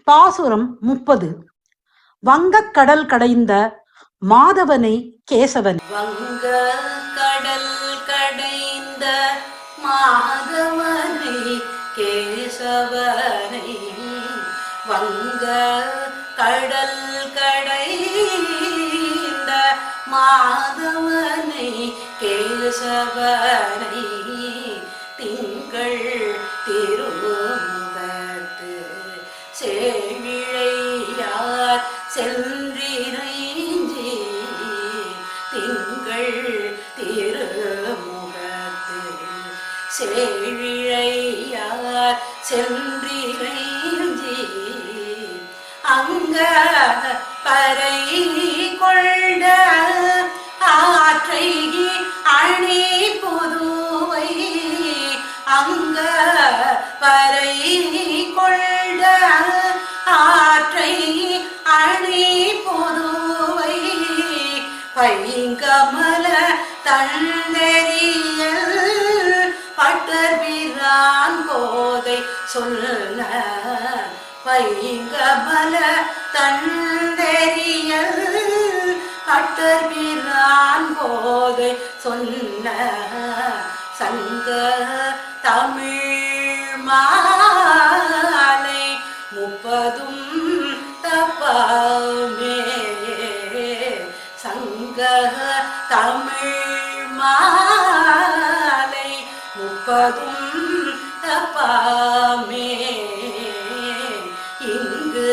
பாசுரம் 30. வங்கக் கடல் கடைந்த மாதவனை கேசவன். வங்க கடல் கடைந்த மாதவனை கேசவனை, வங்க கடல் கடைந்த மாதவனை கேசவனை, திங்கள் திருமுகத்து சேவிழையார் சென்றிரைஞ்சி, திங்கள் திருமுகத்து சேவிழையார் சென்றிரைஞ்சி, அங்க பறை கொண்ட ஆற்றை அணி புதுவை, அங்க பறை கொண்ட ஆற்றை அணி புதுவை, பைங்கமல தன்னெறியல் பட்டர்பிரான் கோதை சொன்ன, பைங்கமல தன்னெறியல் பட்டர்பிரான் கோதை சொன்ன, சங்க தமிழ் மாலை 30 தப்பமே, சங்க தமிழ் மாலை 30 தப்பமே, இங்கு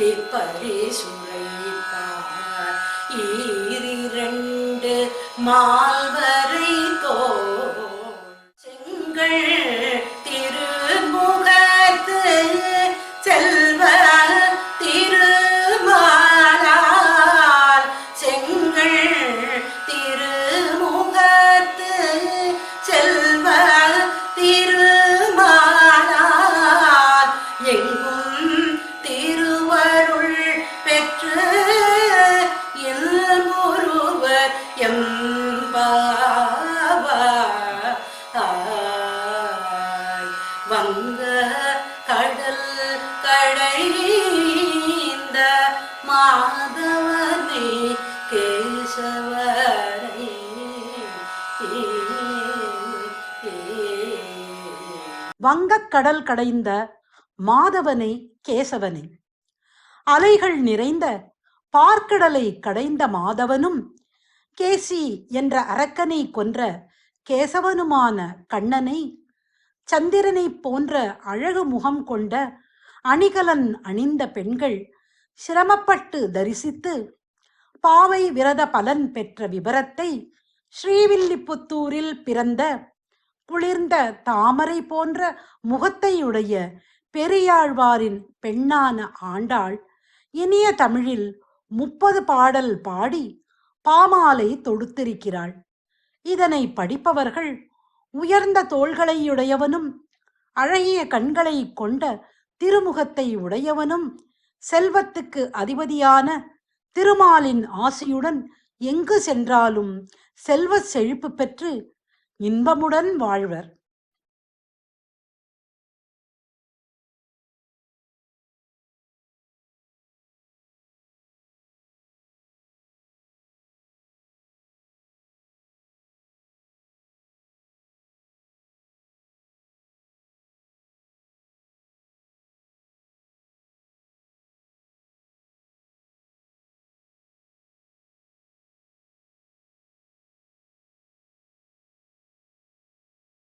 இப்படி சுரைத்தார் ஈரிரண்டு மால்வரை தோள், செங்கள் திருமுகத்து செல்வ திருமாலால், செங்கள் திருமுகத்து செல்வ திருமாலால், எங்கும் திருவருள் பெற்று எல்முருவர் எம்பாவாய். வங்க கடல் கடைந்த மாதவனை கேசவனை. வங்கக் கடல் கடைந்த மாதவனை கேசவனை, அலைகள் நிறைந்த பார்க்கடலை கடைந்த மாதவனும் கேசி என்ற அரக்கனை கொன்ற கேசவனுமான கண்ணனை, சந்திரனை போன்ற அழகு முகம் கொண்ட அணிகலன் அணிந்த பெண்கள் சிரமப்பட்டு தரிசித்து பாவை விரத பலன் பெற்ற விபரத்தை ஸ்ரீவில்லிபுத்தூரில் பிறந்த குளிர்ந்த தாமரை போன்ற முகத்தையுடைய பெரியாழ்வாரின் பெண்ணான ஆண்டாள் இனிய தமிழில் 30 பாடல் பாடி பாமாலை தொடுத்திருக்கிறாள். இதனை படிப்பவர்கள் உயர்ந்த தோள்களையுடையவனும் அழகிய கண்களை கொண்ட திருமுகத்தை உடையவனும் செல்வத்துக்கு அதிபதியான திருமாலின் ஆசியுடன் எங்கு சென்றாலும் செல்வ செழிப்பு பெற்று இன்பமுடன் வாழ்வர்.